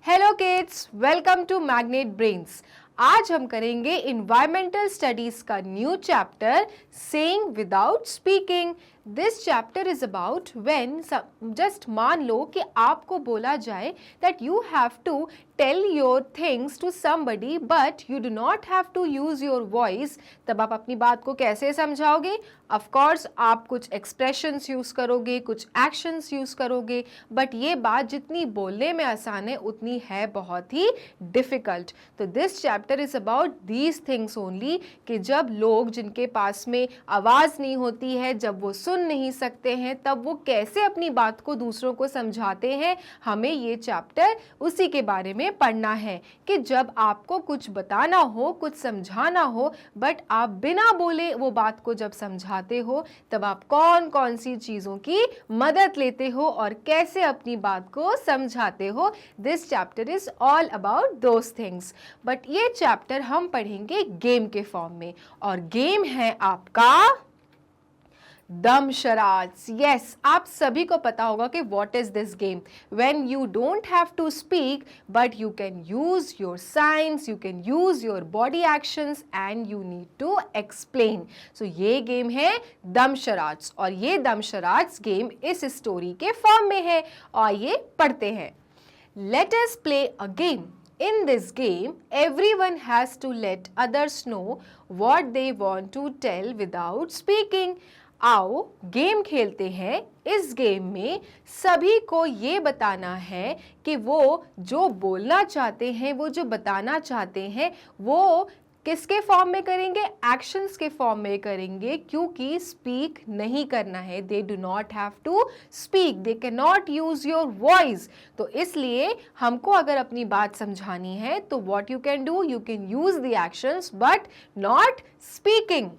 Hello kids, welcome to Magnet Brains. आज हम करेंगे इन्वायरमेंटल स्टडीज का new chapter saying without speaking. This chapter is about when just मान लो कि आपको बोला जाए that you have to tell your things to somebody but you do not have to use your voice. तब आप अपनी बात को कैसे समझाओगे? ऑफ कोर्स आप कुछ एक्सप्रेशंस यूज करोगे, कुछ एक्शंस यूज करोगे, बट ये बात जितनी बोलने में आसान है उतनी है बहुत ही डिफिकल्ट। तो this chapter is about these things only कि जब लोग जिनके पास में आवाज नहीं होती है, जब वो सुन नहीं सकते हैं, तब वो कैसे अपनी बात को दूसरों को समझाते हैं। हमें ये चैप्टर उसी के बारे में पढ़ना है कि जब आपको कुछ बताना हो, कुछ समझाना हो, बट आप बिना बोले वो बात को जब समझाते हो, तब आप कौन कौन सी चीजों की मदद लेते हो और कैसे अपनी बात को समझाते हो। This chapter is all about those things. But ये चैप्टर हम पढ़ेंगे गेम के फॉर्म में, और गेम है आपका दमशराज। यस, आप सभी को पता होगा कि what is this game. When you don't have to speak but you can use your signs, you can use your body actions and you need to explain. So ये game है dumb charades, और ये दमशराज गेम इस story के form में है। आइए पढ़ते हैं। Let us play a game. In this game, everyone has to let others know what they want to tell without speaking. आओ गेम खेलते हैं। इस गेम में सभी को ये बताना है कि वो जो बोलना चाहते हैं, वो जो बताना चाहते हैं, वो किसके फॉर्म में करेंगे? एक्शंस के फॉर्म में करेंगे, क्योंकि स्पीक नहीं करना है। They do not have to speak, they can not use your voice. तो इसलिए हमको अगर अपनी बात समझानी है तो what you can do, you can use the actions but not speaking.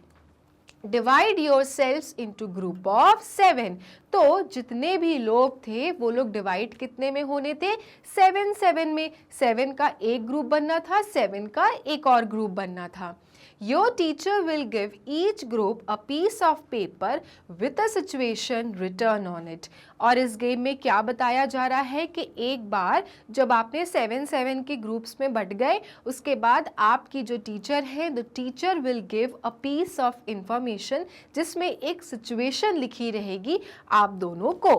Divide your selves into group of 7। तो जितने भी लोग थे वो लोग डिवाइड कितने में होने थे? 7 में। 7 का एक ग्रुप बनना था, 7 का एक और ग्रुप बनना था। Your teacher will give each group a piece of paper with a situation written on it. और इस गेम में क्या बताया जा रहा है कि एक बार जब आपने 7 के ग्रुप्स में बट गए, उसके बाद आपकी जो टीचर है, the teacher will give a piece of information, जिसमें एक सिचुएशन लिखी रहेगी आप दोनों को।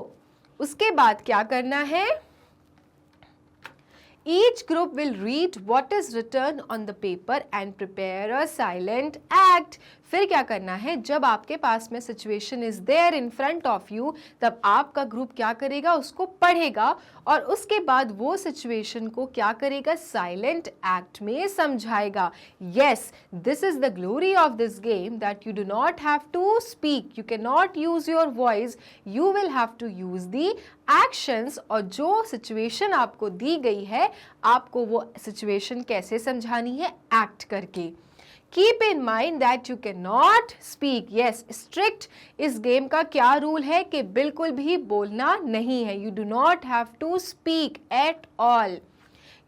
उसके बाद क्या करना है? Each group will read what is written on the paper and prepare a silent act. फिर क्या करना है? जब आपके पास में situation is there in front of you, तब आपका ग्रुप क्या करेगा? उसको पढ़ेगा, और उसके बाद वो सिचुएशन को क्या करेगा? साइलेंट एक्ट में समझाएगा। Yes, this is the glory of this game that you do not have to speak, you can not use your voice, you will have to use the actions. और जो situation आपको दी गई है, आपको वो situation कैसे समझानी है? एक्ट करके। Keep in mind that you cannot speak. Yes, strict इस गेम का क्या रूल है कि बिल्कुल भी बोलना नहीं है। You do not have to speak at all.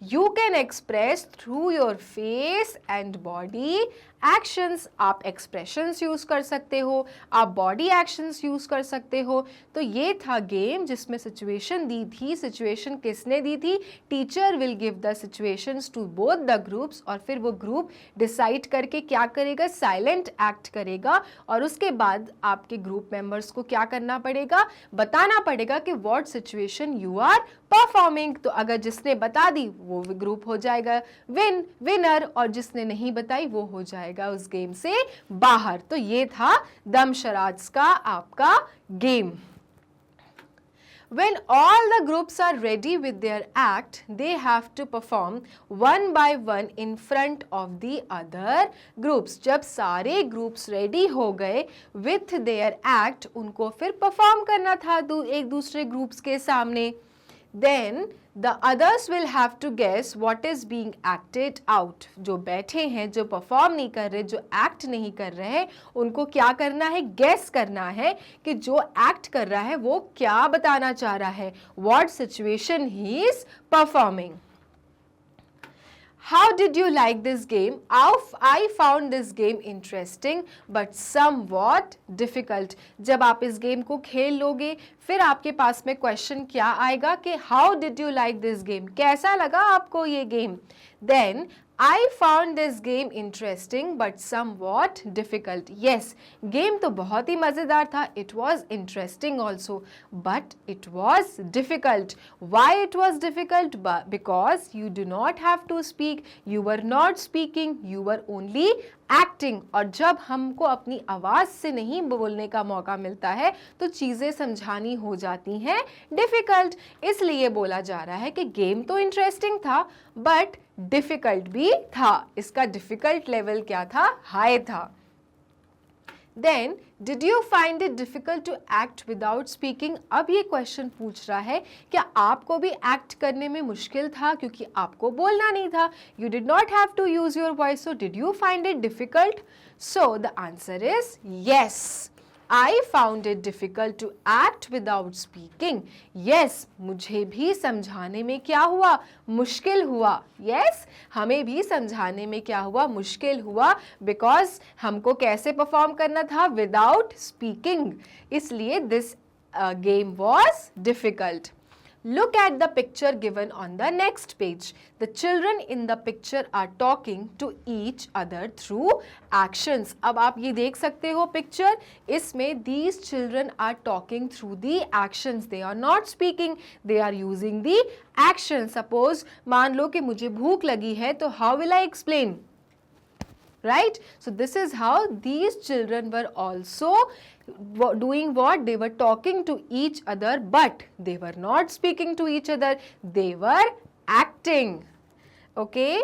You can express through your face and body actions. आप expressions यूज कर सकते हो, आप body actions यूज कर सकते हो। तो ये था गेम जिसमें सिचुएशन दी थी। सिचुएशन किसने दी थी? Teacher will give the situations to both the groups, और फिर वो ग्रुप डिसाइड करके क्या करेगा? साइलेंट एक्ट करेगा। और उसके बाद आपके ग्रुप मेंबर्स को क्या करना पड़ेगा? बताना पड़ेगा कि what situation you are performing. तो अगर जिसने बता दी वो ग्रुप हो जाएगा विनर, और जिसने नहीं बताई वो हो जाएगा उस गेम से बाहर। तो ये था दमशराज का आपका game. When all the groups are ready with their act, they have to perform one by one in front of the other groups. जब सारे groups ready हो गए with their act, उनको फिर perform करना था एक दूसरे groups के सामने। Then the others will have to guess what is being acted out. जो बैठे हैं, जो परफॉर्म नहीं कर रहे, जो एक्ट नहीं कर रहे हैं, उनको क्या करना है? गेस करना है कि जो एक्ट कर रहा है वो क्या बताना चाह रहा है, what situation he is performing. How did you like this game? I found this game interesting but somewhat difficult. जब आप इस गेम को खेल लोगे फिर आपके पास में क्वेश्चन क्या आएगा कि How did you like this game? कैसा लगा आपको ये game? Then I found this game interesting but somewhat difficult. Yes, game तो बहुत ही मज़ेदार था. It was interesting also, but it was difficult. Why it was difficult? Because you do not have to speak. You were not speaking. You were only acting. और जब हमको अपनी आवाज़ से नहीं बोलने का मौका मिलता है तो चीज़ें समझानी हो जाती हैं डिफ़िकल्ट. इसलिए बोला जा रहा है कि गेम तो इंटरेस्टिंग था बट डिफ़िकल्ट भी था. इसका डिफ़िकल्ट लेवल क्या था? हाई था. Then, did you find it difficult to act without speaking? अब ये क्वेश्चन पूछ रहा है क्या आपको भी एक्ट करने में मुश्किल था क्योंकि आपको बोलना नहीं था. You did not have to use your voice, so did you find it difficult? So the answer is yes. I found it difficult to act without speaking. Yes, मुझे भी समझाने में क्या हुआ? मुश्किल हुआ. Yes, हमें भी समझाने में क्या हुआ? मुश्किल हुआ because हमको कैसे परफॉर्म करना था? Without speaking. इसलिए this game was difficult. Look at the picture given on the next page. The children in the picture are talking to each other through actions. अब आप ये देख सकते हो picture, इसमें these children are talking through the actions. They are not speaking. They are using the action. Suppose मान लो कि मुझे भूख लगी है तो how will I explain? Right? So this is how these children were also doing what? They were talking to each other but they were not speaking to each other. They were acting. Okay?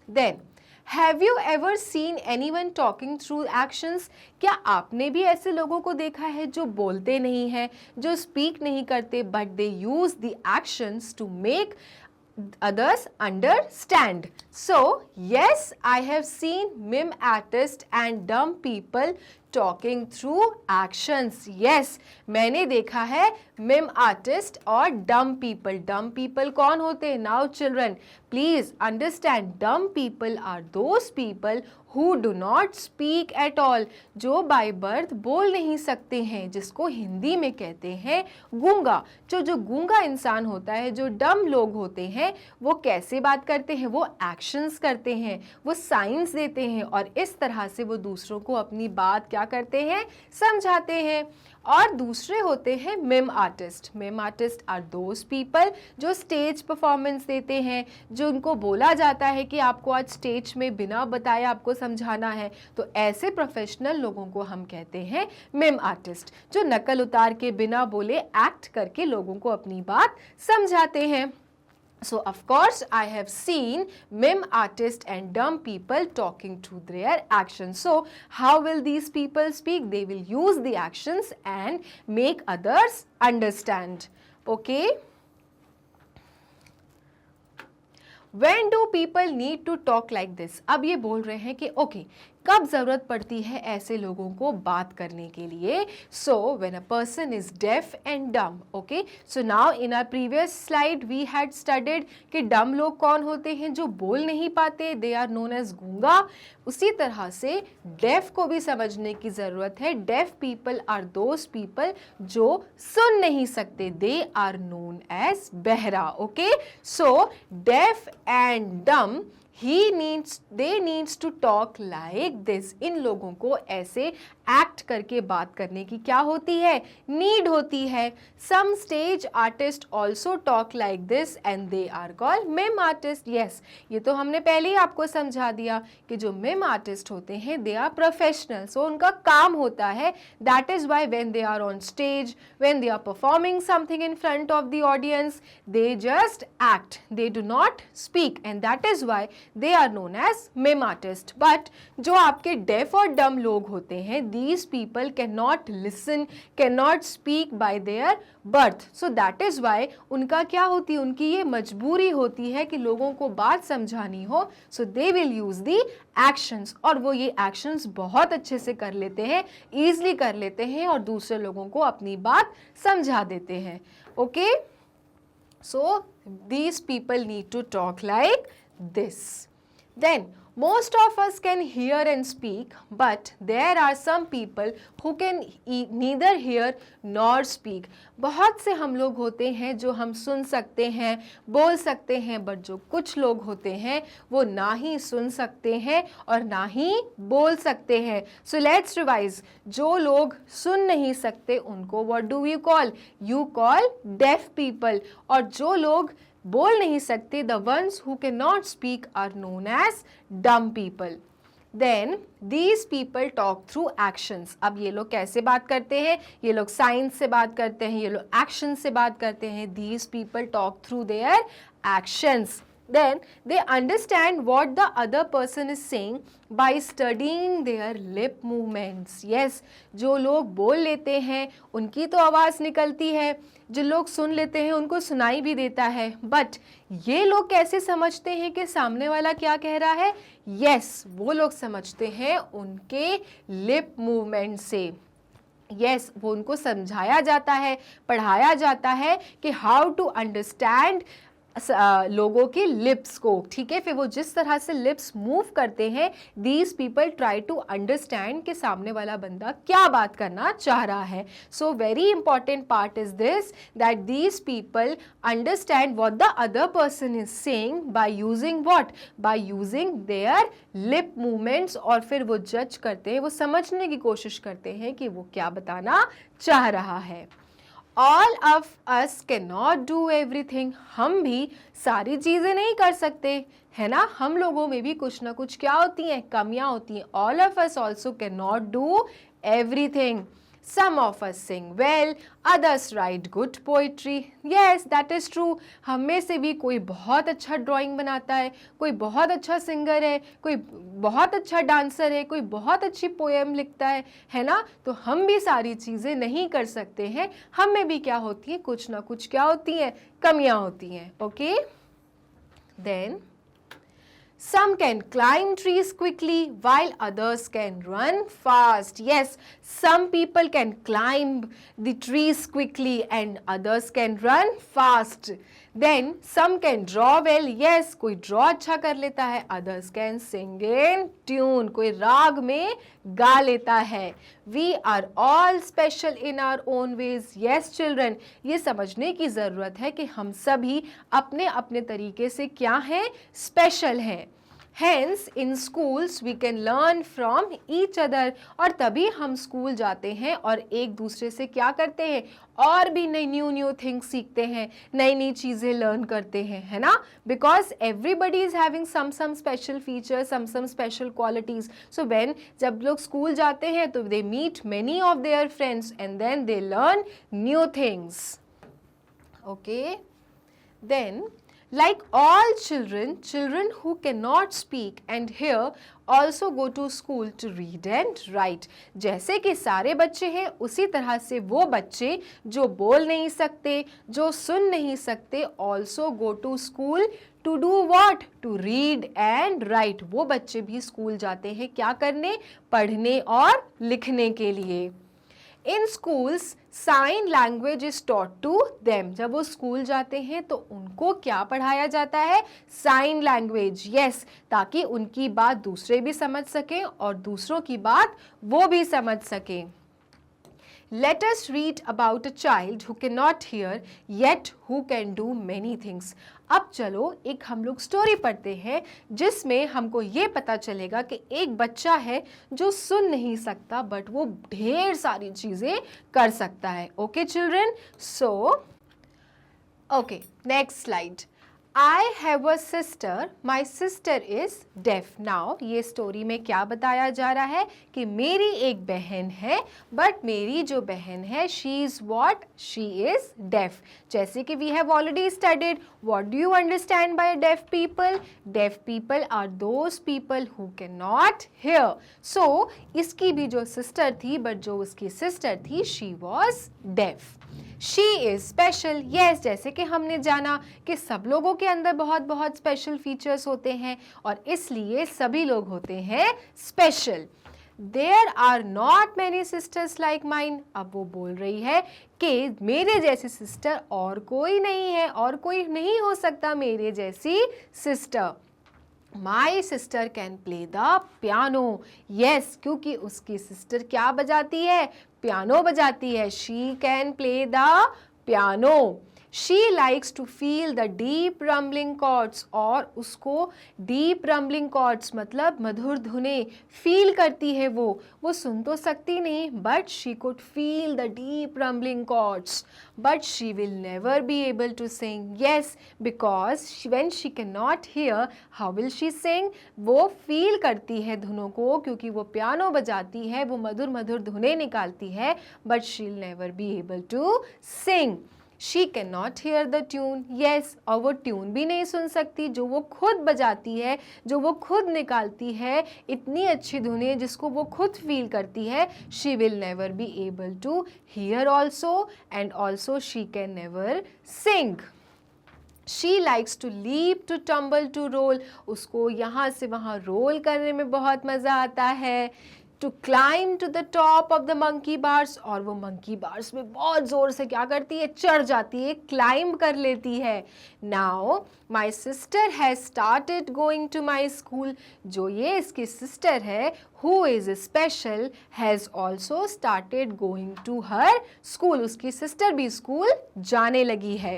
Then, have you ever seen anyone talking through actions? क्या आपने भी ऐसे लोगों को देखा है जो बोलते नहीं हैं, जो speak नहीं करते but they use the actions to make others understand? So, yes, I have seen mime artists and dumb people talking through actions. Yes, मैंने देखा है mime artist और dumb people. Dumb people कौन होते हैं? Now children, please understand, dumb people are those people who do not speak at all. जो by birth बोल नहीं सकते हैं, जिसको हिंदी में कहते हैं गूंगा. जो गूंगा इंसान होता है, जो डम लोग होते हैं, वो कैसे बात करते हैं? वो एक्शंस करते हैं, वो साइंस देते हैं और इस तरह से वो दूसरों को अपनी बात क्या करते हैं? समझाते हैं. और दूसरे होते हैं mime artist. Mime artist are those people जो स्टेज परफॉर्मेंस देते हैं, जो उनको बोला जाता है कि आपको आज स्टेज में बिना बताए आपको समझाना है, तो ऐसे प्रोफेशनल लोगों को हम कहते हैं मिम आर्टिस्ट, जो नकल उतार के बिना बोले एक्ट करके लोगों को अपनी बात समझाते हैं. So of course I have seen mime artists and dumb people talking to their actions. So how will these people speak? They will use the actions and make others understand. Okay? When do people need to talk like this? अब ये बोल रहे हैं कि okay, कब ज़रूरत पड़ती है ऐसे लोगों को बात करने के लिए? So when a person is deaf and dumb, okay? So now in our previous slide we had studied कि dumb लोग कौन होते हैं? जो बोल नहीं पाते, they are known as गूंगा. उसी तरह से deaf को भी समझने की ज़रूरत है. Deaf people are those people जो सुन नहीं सकते. They are known as बहरा. Okay? So deaf and dumb they needs to talk like this. इन लोगों को ऐसे एक्ट करके बात करने की क्या होती है? नीड होती है. Some stage artists also talk like this and they are called mime artists. Yes, ये तो हमने पहले ही आपको समझा दिया कि जो mime artist होते हैं they are professional. So उनका काम होता है. That is why when they are on stage, when they are performing something in front of the audience, they just act. They do not speak and that is why they are known as mime artist. But जो आपके deaf और dumb लोग होते हैं, these people cannot listen, cannot speak by their birth. So that is why उनका क्या होती है? उनकी ये मजबूरी होती है कि लोगों को बात समझानी हो. So they will use the actions और वो ये actions बहुत अच्छे से कर लेते हैं, easily कर लेते हैं और दूसरे लोगों को अपनी बात समझा देते हैं. Okay? So these people need to talk like this. Then most of us can hear and speak, but there are some people who can neither hear nor speak. बहुत से हम लोग होते हैं जो हम सुन सकते हैं, बोल सकते हैं, बट जो कुछ लोग होते हैं वो ना ही सुन सकते हैं और ना ही बोल सकते हैं. So let's revise. जो लोग सुन नहीं सकते उनको what do you call? You call deaf people. और जो लोग बोल नहीं सकते, the ones who cannot speak are known as dumb people. Then these people talk through actions. अब ये लोग कैसे बात करते हैं? ये लोग साइंस से बात करते हैं, ये लोग एक्शन से बात करते हैं. These people talk through their actions. Then they understand what the other person is saying by studying their lip movements. Yes, जो लोग बोल लेते हैं उनकी तो आवाज़ निकलती है, जो लोग सुन लेते हैं उनको सुनाई भी देता है, बट ये लोग कैसे समझते हैं कि सामने वाला क्या कह रहा है? Yes, वो लोग समझते हैं उनके लिप मूवमेंट से. यस, वो उनको समझाया जाता है, पढ़ाया जाता है कि हाउ टू अंडरस्टैंड लोगों के लिप्स को. ठीक है, फिर वो जिस तरह से लिप्स मूव करते हैं, these people try to understand कि सामने वाला बंदा क्या बात करना चाह रहा है. So very important part is this that these people understand what the other person is saying by using what, by using their lip movements. और फिर वो जज करते हैं, वो समझने की कोशिश करते हैं कि वो क्या बताना चाह रहा है. All of us cannot do everything. हम भी सारी चीज़ें नहीं कर सकते, है ना. हम लोगों में भी कुछ ना कुछ क्या होती हैं, कमियां होती हैं. All of us also cannot do everything. Some of us sing well, others write good poetry. Yes, that is true. हम में से भी कोई बहुत अच्छा ड्राइंग बनाता है, कोई बहुत अच्छा सिंगर है, कोई बहुत अच्छा डांसर है, कोई बहुत अच्छी पोएम लिखता है ना. तो हम भी सारी चीज़ें नहीं कर सकते हैं. हम में भी क्या होती है, कुछ ना कुछ क्या होती हैं, कमियां होती हैं. Okay, then some can climb trees quickly while others can run fast. Yes, some people can climb the trees quickly and others can run fast. Then some can draw well. Yes, कोई draw अच्छा कर लेता है. Others can sing in tune. कोई राग में गा लेता है. We are all special in our own ways. Yes, children, ये समझने की ज़रूरत है कि हम सभी अपने अपने तरीके से क्या हैं, स्पेशल हैं. Hence, in schools we can learn from each other. और तभी हम स्कूल जाते हैं और एक दूसरे से क्या करते हैं, और भी नई न्यू थिंग्स सीखते हैं, नई नई चीज़ें लर्न करते हैं, है ना. Because everybody is having some special features, some special qualities. So when जब लोग स्कूल जाते हैं तो they meet many of their friends and then they learn new things. Okay, then like all children who cannot speak and hear also go to school to read and write. जैसे कि सारे बच्चे हैं, उसी तरह से वो बच्चे जो बोल नहीं सकते, जो सुन नहीं सकते, also go to school to do what? To read and write. वो बच्चे भी स्कूल जाते हैं क्या करने, पढ़ने और लिखने के लिए. In schools, sign language is taught to them. जब वो स्कूल जाते हैं तो उनको क्या पढ़ाया जाता है, साइन लैंग्वेज. यस, ताकि उनकी बात दूसरे भी समझ सकें और दूसरों की बात वो भी समझ सकें. Let us read about a child who cannot hear yet who can do many things. अब चलो एक हम लोग स्टोरी पढ़ते हैं जिसमें हमको ये पता चलेगा कि एक बच्चा है जो सुन नहीं सकता बट वो ढेर सारी चीज़ें कर सकता है. Okay children, so okay, next slide. I have a sister, my sister is deaf. Now ये स्टोरी में क्या बताया जा रहा है कि मेरी एक बहन है, बट मेरी जो बहन है she is what? She is deaf. जैसे कि we have already studied, what do you understand by deaf people? Deaf people are those people who cannot hear. So इसकी भी जो सिस्टर थी, बट जो उसकी सिस्टर थी she was deaf. She is special. Yes, जैसे कि हमने जाना कि सब लोगों के अंदर बहुत बहुत स्पेशल फीचर्स होते हैं और इसलिए सभी लोग होते हैं special. There are not many sisters like mine. अब वो बोल रही है कि मेरे जैसी सिस्टर और कोई नहीं है, और कोई नहीं हो सकता मेरे जैसी sister. My sister can play the piano. Yes, क्योंकि उसकी सिस्टर क्या बजाती है, पियानो बजाती है। She can play the piano. She likes to feel the deep rumbling chords, और उसको डीप रम्बलिंग कॉर्ड्स मतलब मधुर धुनें फील करती है। वो सुन तो सकती नहीं, but she could feel the deep rumbling chords, but she will never be able to sing. Yes, because when she can not hear, how will she sing? वो feel करती है धुनों को, क्योंकि वो पियानो बजाती है, वो मधुर मधुर धुनें निकालती है, but she will never be able to sing. She can not hear the tune. Yes, और वो ट्यून भी नहीं सुन सकती जो वो खुद बजाती है, जो वो खुद निकालती है, इतनी अच्छी धुनें जिसको वो खुद फील करती है। She will never be able to hear also, and also she can never sing. She likes to leap to tumble to roll, उसको यहाँ से वहाँ रोल करने में बहुत मज़ा आता है। To climb to the top of the monkey bars, और वो मंकी बार्स में बहुत ज़ोर से क्या करती है, चढ़ जाती है, क्लाइंब कर लेती है। Now my sister has started going to my school, जो ये इसकी सिस्टर है, who is special, has also started going to her school, उसकी सिस्टर भी स्कूल जाने लगी है।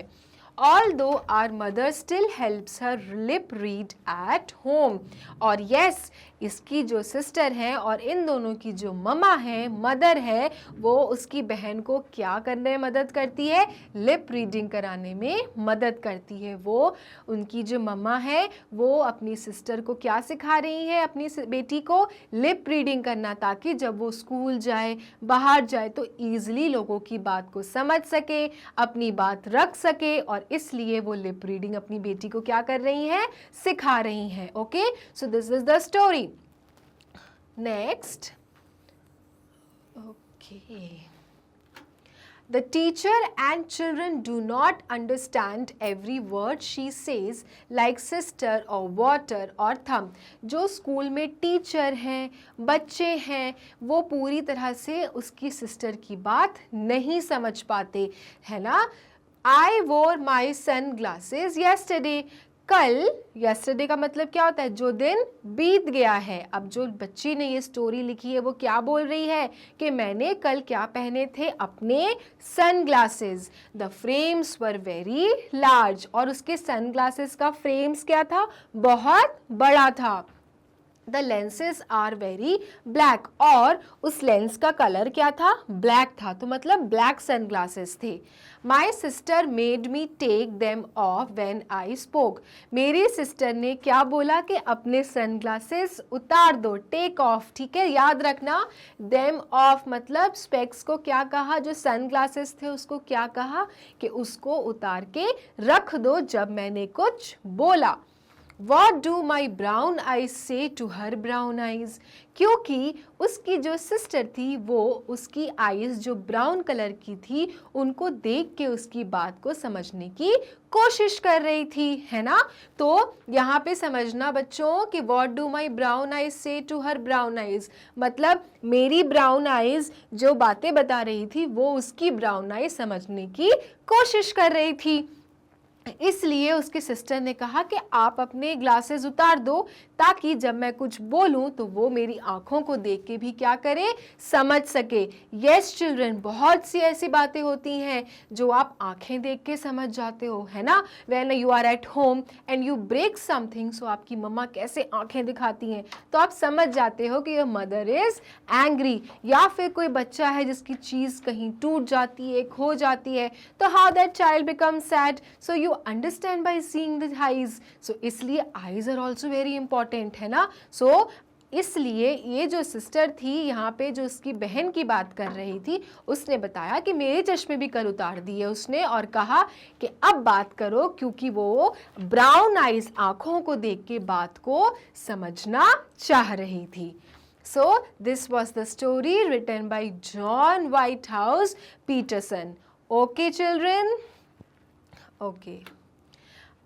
Although our mother still helps her lip read at home, और yes, इसकी जो सिस्टर है और इन दोनों की जो ममा है, मदर है, वो उसकी बहन को क्या करने में मदद करती है, लिप रीडिंग कराने में मदद करती है। वो उनकी जो ममा है वो अपनी सिस्टर को क्या सिखा रही है, अपनी बेटी को लिप रीडिंग करना, ताकि जब वो स्कूल जाए, बाहर जाए, तो ईजिली लोगों की बात को समझ सके, अपनी बात रख सके, और इसलिए वो लिप रीडिंग अपनी बेटी को क्या कर रही हैं, सिखा रही हैं। Okay, so this is the story. Next, okay, The teacher and children do not understand every word she says, like sister or water or thumb. जो स्कूल में टीचर हैं, बच्चे हैं, वो पूरी तरह से उसकी सिस्टर की बात नहीं समझ पाते, है ना। I wore my sunglasses yesterday. कल, yesterday का मतलब क्या होता है, जो दिन बीत गया है। अब जो बच्ची ने ये स्टोरी लिखी है वो क्या बोल रही है कि मैंने कल क्या पहने थे, अपने sunglasses. The frames were very large, और उसके सनग्लासेस का फ्रेम्स क्या था, बहुत बड़ा था। The lenses are very black, और उस लेंस का कलर क्या था, ब्लैक था, तो मतलब ब्लैक सनग्लासेस थे। My sister made me take them off when I spoke, मेरी सिस्टर ने क्या बोला कि अपने सनग्लासेस उतार दो, टेक ऑफ, ठीक है, याद रखना। देम ऑफ मतलब स्पेक्स को क्या कहा, जो सनग्लासेस थे उसको क्या कहा कि उसको उतार के रख दो जब मैंने कुछ बोला। What do my brown eyes say to her brown eyes? क्योंकि उसकी जो सिस्टर थी वो उसकी आईज जो ब्राउन कलर की थी उनको देख के उसकी बात को समझने की कोशिश कर रही थी, है ना। तो यहाँ पे समझना बच्चों कि what do my brown eyes say to her brown eyes, मतलब मेरी ब्राउन आईज जो बातें बता रही थी वो उसकी ब्राउन आईज समझने की कोशिश कर रही थी। इसलिए उसकी सिस्टर ने कहा कि आप अपने ग्लासेस उतार दो, ताकि जब मैं कुछ बोलूं तो वो मेरी आंखों को देख के भी क्या करे, समझ सके। यस चिल्ड्रन, बहुत सी ऐसी बातें होती हैं जो आप आंखें देख के समझ जाते हो, है ना। When you are at home and you break something, so आपकी मम्मा कैसे आंखें दिखाती हैं तो आप समझ जाते हो कि योर मदर इज एंग्री। या फिर कोई बच्चा है जिसकी चीज़ कहीं टूट जाती है, खो जाती है, तो how that child become sad, so you understand by seeing the eyes. So इसलिए eyes are also very important, है ना। सो इसलिए ये जो सिस्टर थी यहाँ पे जो उसकी बहन की बात कर रही थी, उसने बताया कि मेरे चश्मे भी कल उतार दिए उसने, और कहा कि अब बात करो, क्योंकि वो ब्राउन आइज आंखों को देख के बात को समझना चाह रही थी। So this was the story written by John Whitehouse Peterson. Okay children? Okay.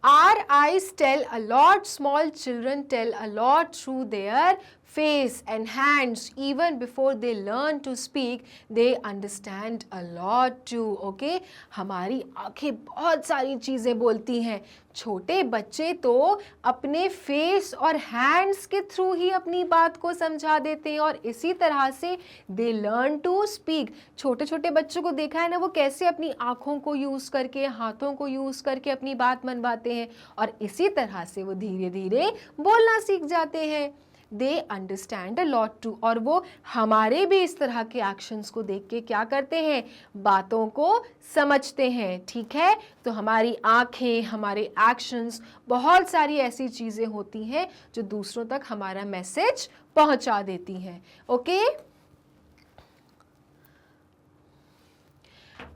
Our eyes tell a lot, small children tell a lot through their face and hands, even before they learn to speak, they understand a lot too. Okay, हमारी आंखें बहुत सारी चीज़ें बोलती हैं. छोटे बच्चे तो अपने फेस और हैंड्स के थ्रू ही अपनी बात को समझा देते हैं और इसी तरह से दे लर्न टू स्पीक. छोटे छोटे बच्चों को देखा है ना, वो कैसे अपनी आँखों को यूज़ करके, हाथों को यूज़ करके अपनी बात मनवाते हैं और इसी तरह से वो धीरे धीरे बोलना सीख जाते हैं. They understand a lot too. और वो हमारे भी इस तरह के एक्शंस को देख के क्या करते हैं, बातों को समझते हैं. ठीक है, तो हमारी आंखें, हमारे एक्शंस, बहुत सारी ऐसी चीज़ें होती हैं जो दूसरों तक हमारा मैसेज पहुंचा देती हैं. Okay,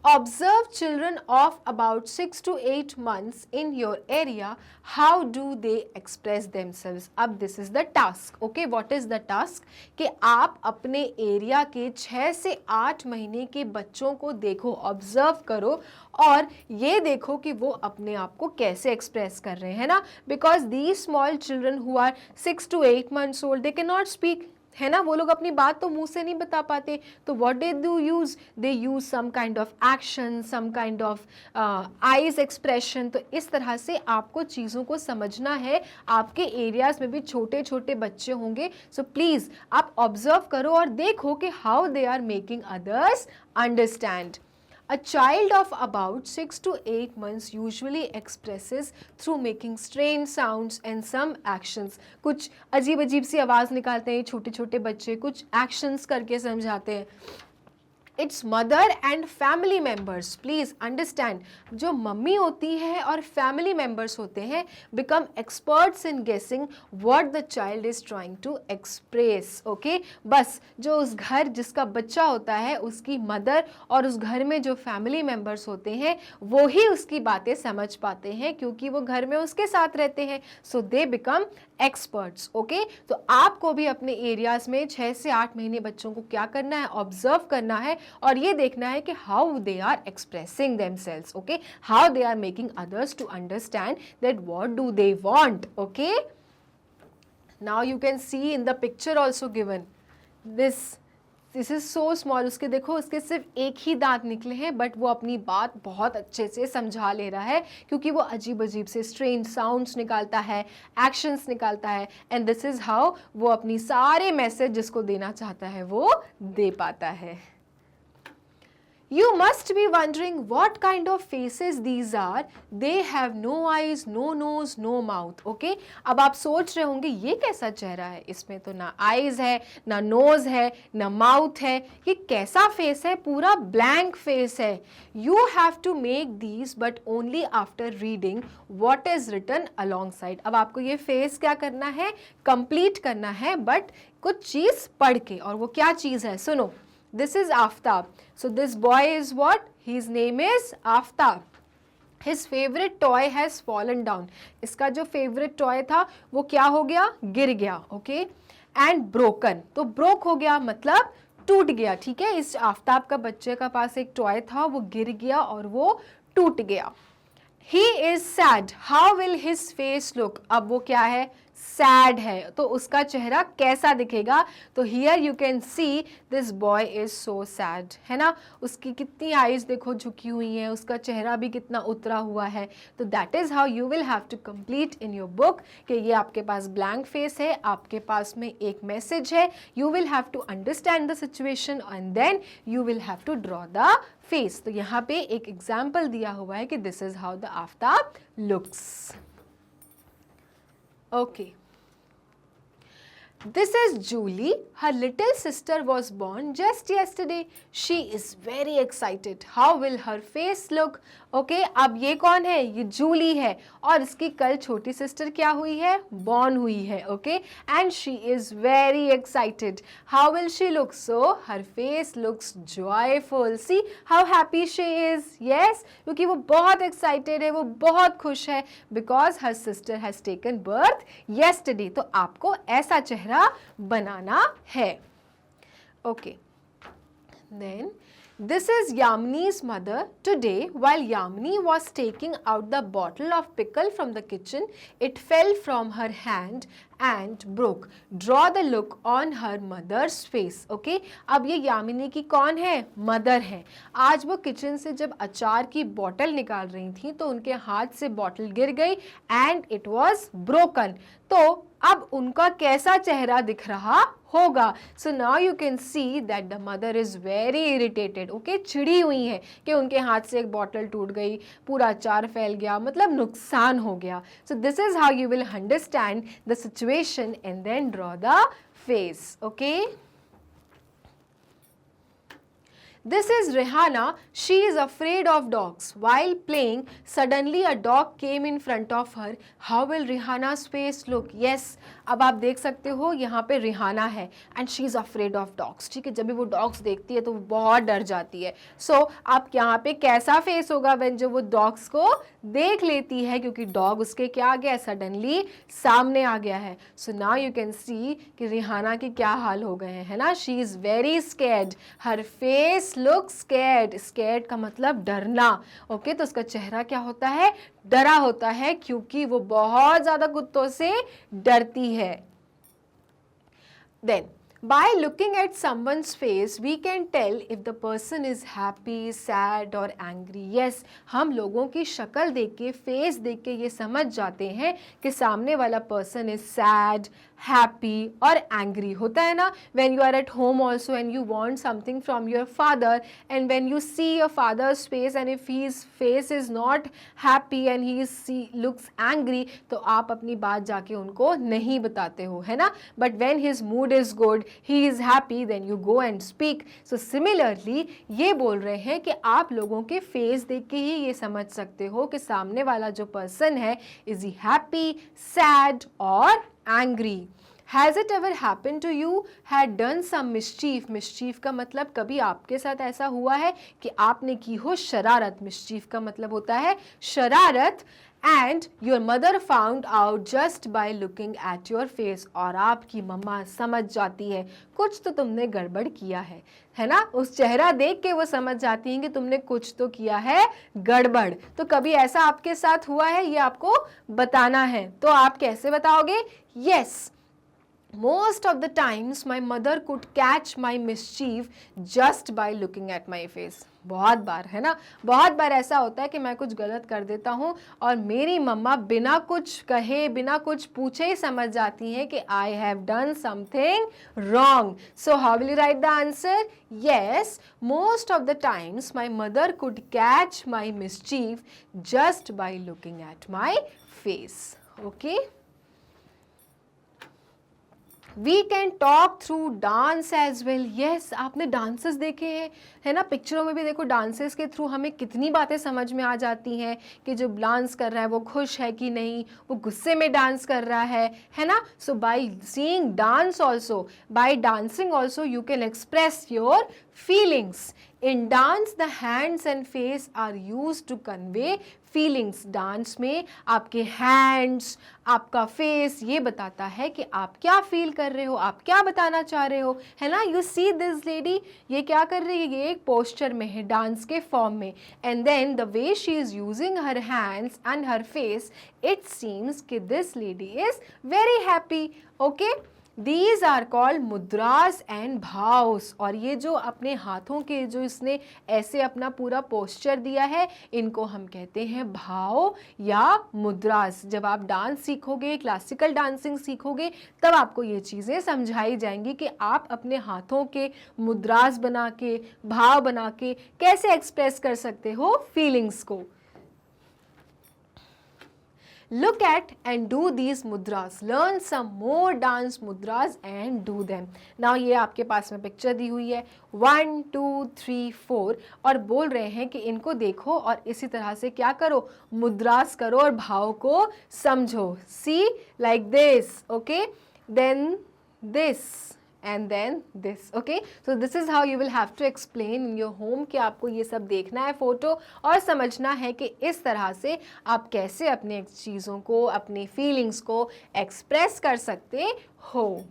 Observe children of about 6 to 8 months in your area. How do they express themselves? अब this is the task. Okay, what is the task? कि आप अपने एरिया के 6 से 8 महीने के बच्चों को देखो, ऑब्जर्व करो और ये देखो कि वो अपने आप को कैसे एक्सप्रेस कर रहे हैं ना. Because these small children who are 6 to 8 months old, they cannot speak, है ना. वो लोग अपनी बात तो मुंह से नहीं बता पाते. तो what they do use, they use some kind of action, some kind of eyes expression. तो इस तरह से आपको चीज़ों को समझना है. आपके एरियाज में भी छोटे छोटे बच्चे होंगे, सो प्लीज़ आप ऑब्जर्व करो और देखो कि how they are making others understand. A child of about 6 to 8 months usually expresses through making strange sounds and some actions. कुछ अजीब अजीब सी आवाज़ निकालते हैं छोटे छोटे बच्चे, कुछ actions करके समझाते हैं. It's mother and family members, please understand, जो मम्मी होती है और फैमिली मेम्बर्स होते हैं become experts in guessing what the child is trying to express. Okay, बस जो उस घर जिसका बच्चा होता है उसकी मदर और उस घर में जो फैमिली मेम्बर्स होते हैं वो ही उसकी बातें समझ पाते हैं क्योंकि वो घर में उसके साथ रहते हैं. सो दे बिकम एक्सपर्ट्स. ओके, तो आपको भी अपने एरियाज में 6 से 8 महीने बच्चों को क्या करना है, ऑब्जर्व करना है और ये देखना है कि how they are expressing themselves. Okay, how they are making others to understand that what do they want. Okay, now you can see in the picture also given this is so small. उसके देखो, उसके सिर्फ एक ही दांत निकले हैं but वो अपनी बात बहुत अच्छे से समझा ले रहा है क्योंकि वो अजीब अजीब से स्ट्रेंज साउंड्स निकालता है, एक्शंस निकालता है एंड दिस इज हाउ वो अपनी सारे मैसेज जिसको देना चाहता है वो दे पाता है. You must be wondering what kind of faces these are. They have no eyes, no nose, no mouth. Okay? अब आप सोच रहे होंगे ये कैसा चेहरा है, इसमें तो ना आईज है, ना नोज है, ना माउथ है, ये कैसा फेस है, पूरा ब्लैंक फेस है. You have to make these but only after reading what is written alongside. अब आपको ये फेस क्या करना है, कंप्लीट करना है बट कुछ चीज़ पढ़ के. और वो क्या चीज़ है, सुनो. This is Aftab. So this boy is what? His name is Aftab. His favorite toy has fallen down. इसका जो favorite toy था वो क्या हो गया, गिर गया. Okay? And broken. तो broke हो गया मतलब टूट गया. ठीक है, इस आफ्ताब का बच्चे का पास एक टॉय था, वो गिर गया और वो टूट गया. He is sad. How will his face look? अब वो क्या है, सैड है, तो उसका चेहरा कैसा दिखेगा. तो here you can see this boy is so sad, है ना. उसकी कितनी आईज देखो झुकी हुई हैं, उसका चेहरा भी कितना उतरा हुआ है. तो that is how you will have to complete in your book कि ये आपके पास ब्लैंक फेस है, आपके पास में एक मैसेज है. You will have to understand the situation and then you will have to draw the face. तो यहाँ पे एक एग्जाम्पल दिया हुआ है कि this is how the Aftab looks. Okay. This is Julie. Her little sister was born just yesterday. She is very excited. How will her face look? Okay, अब ये कौन है, ये जूली है और इसकी कल छोटी सिस्टर क्या हुई है, बॉर्न हुई है. Okay, and she is very excited. How will she look? So her face looks joyful. See how happy she is. Yes, क्योंकि वो बहुत excited है, वो बहुत खुश है because her sister has taken birth yesterday. तो आपको ऐसा चेहरा बनाना है. Okay, then This is Yamini's mother. Today, while Yamini was taking out the bottle of pickle from the kitchen, it fell from her hand and broke. Draw the look on her mother's face. Okay? अब ये यामिनी की कौन है? Mother है. आज वो kitchen से जब अचार की बॉटल निकाल रही थी तो उनके हाथ से बॉटल गिर गई and it was broken. तो अब उनका कैसा चेहरा दिख रहा होगा? So now you can see that the mother is very irritated. Okay? चिड़ी हुई है कि उनके हाथ से एक बॉटल टूट गई, पूरा अचार फैल गया, मतलब नुकसान हो गया. So this is how you will understand the situation and then draw the face. Okay? This is Rihanna. She is afraid of dogs. While playing, suddenly a dog came in front of her. How will Rihanna's face look? Yes, अब आप देख सकते हो यहाँ पे Rihanna है and she is afraid of dogs. ठीक है, जब भी वो dogs देखती है तो वो बहुत डर जाती है. So आप यहाँ पे कैसा face होगा when जब वो dogs को देख लेती है, क्योंकि dog उसके क्या आ गया है, suddenly सामने आ गया है. So now you can see कि रिहाना के क्या हाल हो गए हैं, है ना? She is very scared. Her face look scared. Scared का मतलब डरना. ओके, तो उसका चेहरा क्या होता है? डरा होता है, क्योंकि वो बहुत ज्यादा कुत्तों से डरती है. Then by looking at someone's face we can tell if the person is happy, sad or angry. Yes, हम लोगों की शक्ल देख के, फेस देख के ये समझ जाते हैं कि सामने वाला person is sad, happy और angry. होता है ना? When you are at home also and you want something from your father and when you see your father's face and if his face is not happy and looks angry, तो आप अपनी बात जाके उनको नहीं बताते हो, है ना? But when his mood is good, he is happy, then you go and speak. So similarly ये बोल रहे हैं कि आप लोगों के फेस देख के ही ये समझ सकते हो कि सामने वाला जो पर्सन है, is he happy, sad और angry. Has it ever happened to you? Had done some mischief. Mischief का मतलब कभी आपके साथ ऐसा हुआ है कि आपने की हो शरारत. Mischief का मतलब होता है शरारत. And your mother found out just by looking at your face. और आपकी मम्मा समझ जाती है कुछ तो तुमने गड़बड़ किया है ना? उस चेहरा देख के वो समझ जाती हैं कि तुमने कुछ तो किया है गड़बड़. तो कभी ऐसा आपके साथ हुआ है, ये आपको बताना है. तो आप कैसे बताओगे? Yes. Most of the times my mother could catch my mischief just by looking at my face. बहुत बार, है ना? बहुत बार ऐसा होता है कि मैं कुछ गलत कर देता हूँ और मेरी मम्मा बिना कुछ कहे, बिना कुछ पूछे ही समझ जाती हैं कि I have done something wrong. So how will you write the answer? Yes, most of the times my mother could catch my mischief just by looking at my face. Okay? We can talk through dance as well. Yes, आपने dances देखे हैं, है ना? पिक्चरों में भी देखो, dances के थ्रू हमें कितनी बातें समझ में आ जाती हैं कि जो डांस कर रहा है वो खुश है कि नहीं, वो गुस्से में डांस कर रहा है ना? So by seeing dance also, by dancing also you can express your feelings. In dance, the hands and face are used to convey feelings. Dance में आपके hands, आपका face ये बताता है कि आप क्या feel कर रहे हो, आप क्या बताना चाह रहे हो, है ना? You see this lady, ये क्या कर रही है? ये एक posture में है, dance के form में. And then the way she is using her hands and her face, it seems कि this lady is very happy. Okay? These are called mudras and भाव्स. और ये जो अपने हाथों के जो इसने ऐसे अपना पूरा पोस्चर दिया है, इनको हम कहते हैं भाव या मुद्रास. जब आप डांस सीखोगे, क्लासिकल डांसिंग सीखोगे, तब आपको ये चीज़ें समझाई जाएंगी कि आप अपने हाथों के मुद्रास बना के, भाव बना के कैसे एक्सप्रेस कर सकते हो फीलिंग्स को. Look at and do these mudras. Learn some more dance mudras and do them. Now ये आपके पास में पिक्चर दी हुई है 1 2 3 4 और बोल रहे हैं कि इनको देखो और इसी तरह से क्या करो, मुद्रास करो और भाव को समझो. See like this, okay? Then this. And then this. Okay, so this is how you will have to explain in your home कि आपको ये सब देखना है फोटो और समझना है कि इस तरह से आप कैसे अपने चीज़ों को, अपने फीलिंग्स को एक्सप्रेस कर सकते हो.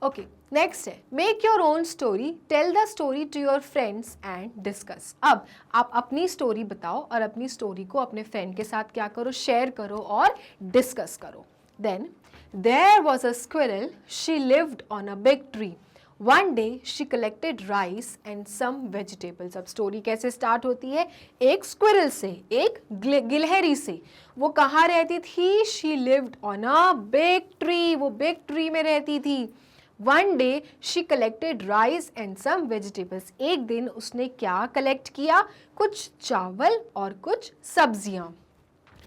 ओके, नेक्स्ट है make your own story, tell the story to your friends and discuss. अब आप अपनी स्टोरी बताओ और अपनी स्टोरी को अपने फ्रेंड के साथ क्या करो, शेयर करो और डिस्कस करो। Then there was a squirrel, she lived on a big tree, one day she collected rice and some vegetables. अब स्टोरी कैसे स्टार्ट होती है, एक स्क्विरल से, एक गिलहरी से। वो कहाँ रहती थी, she lived on a big tree, वो बिग ट्री में रहती थी। One day she collected rice and some vegetables, एक दिन उसने क्या कलेक्ट किया, कुछ चावल और कुछ सब्जियां।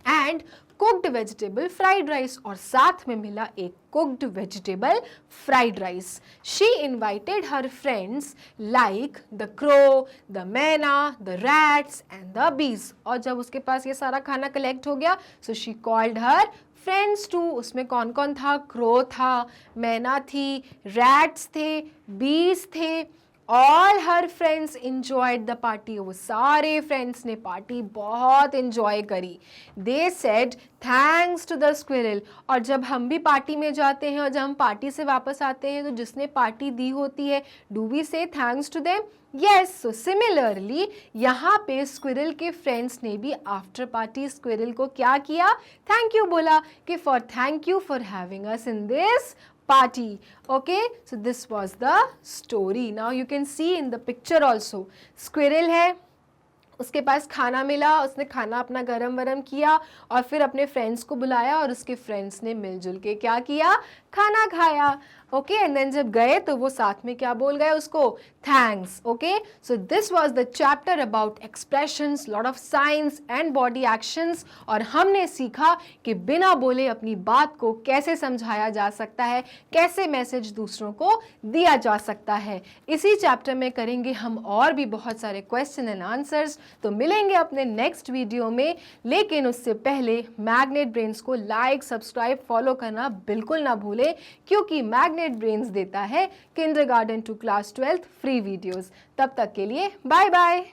And cooked vegetable fried rice, और साथ में मिला एक cooked vegetable fried rice. She invited her friends like the crow, the मैना, the rats and the bees. और जब उसके पास ये सारा खाना कलेक्ट हो गया, so she called her friends too. उसमें कौन कौन था, क्रो था, मैना थी, रैट्स थे, बीज थे। All her friends enjoyed the party, वो सारे फ्रेंड्स ने पार्टी बहुत इंजॉय करी। They said thanks to the squirrel, और जब हम भी पार्टी में जाते हैं और जब हम पार्टी से वापस आते हैं तो जिसने पार्टी दी होती है, do we say thanks to them? Yes. So similarly यहाँ पे स्क्विरल के फ्रेंड्स ने भी आफ्टर पार्टी स्क्विरल को क्या किया, थैंक यू बोला कि for thank you for having us in this party. Okay, so this was the story. Now you can see in the picture also, squirrel है, उसके पास खाना मिला, उसने खाना अपना गरम वरम किया और फिर अपने फ्रेंड्स को बुलाया और उसके फ्रेंड्स ने मिलजुल के क्या किया, खाना खाया। ओके, एंड देन जब गए तो वो साथ में क्या बोल गए उसको, thanks. Okay, so this was the chapter about expressions, lot of science and body actions, और हमने सीखा कि बिना बोले अपनी बात को कैसे समझाया जा सकता है, कैसे मैसेज दूसरों को दिया जा सकता है। इसी चैप्टर में करेंगे हम और भी बहुत सारे क्वेश्चन एंड आंसर्स। तो मिलेंगे अपने नेक्स्ट वीडियो में, लेकिन उससे पहले मैग्नेट ब्रेन्स को लाइक, सब्सक्राइब, फॉलो करना बिल्कुल ना भूलें, क्योंकि मैग्नेट ब्रेन्स देता है kindergarten to class 12th free videos. तब तक के लिए बाय बाय।